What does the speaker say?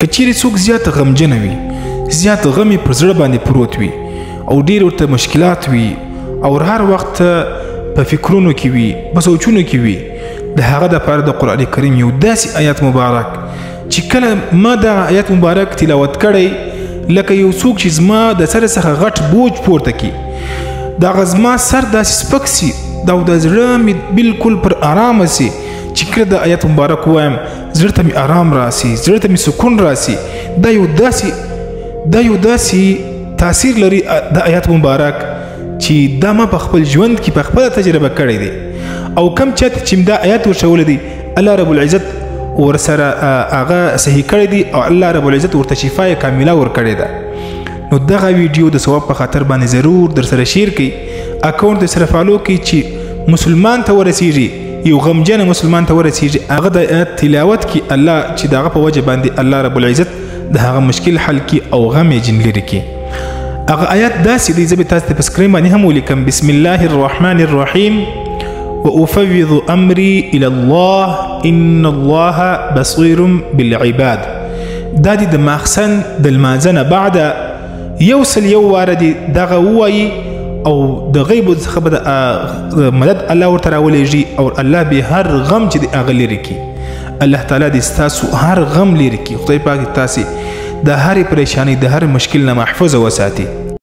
کچېرې څوک زیات غمجن وي، زیات غم یې پر زړه باندې پروت وي او ډېر ورته مشکلات وي او هر وخت په فکرونو کې وي، په سوچونو کې وي، د هغه دپاره د قرآن کریم یو داسې آیات مبارک چې کله ما دا آیات مبارک تلاوت کړی لکه یو څوک چې زما د سر څخه غټ بوج پورته کړي، دغه زما سر داسې سپک سي او د زړه مې بلکل پر ارامه سي چې کله د آیات مبارک وایم زړه ته مې آرام راسي، زړه ته مې سکون راسي. دا یو داسې تاثیر لري د آیات مبارک چې دا ما په خپل ژوند کې په خپله تجربه کړی دی او کم چاته چې دا آیات ورښولی دی الله رب العزت ورسره هغه صحیح کړی دی او الله رب العزت ورته شفای کامله ورکړې ده. نو دغه ویډیو د ثواب په خاطر باندې ضرور در سره شیر کړئ، اکاونټ در سره فالو کړئ چې مسلمان ته ورسیږي، یو غمجن مسلمان ته ورسیږي، هغه د آیات تلاوت کې الله چې دغه په وجه باندې الله رب العزت د هغه مشکل حل کړي او غم یې جن لرې کړي. هغه آیات داسې دی، زه به تاسو ته په سکرین باندې هم ولیکم. بسم الله الرحمن الرحیم وأفوض أمري إلى الله إن الله بصير بالعباد. دا دی د ماخسن د لمانځنه بعد یو واره دغه ووایي او د غیب څخه به د مدد الله ورته راولېږي او الله به هر غم چې د هغه لرې کړي. الله تعالی دې ستاسو هر غم لرې کړي. خدای پاک تاسې د هرې پریشانۍ د هر مشکل نه محفوظ وساتي.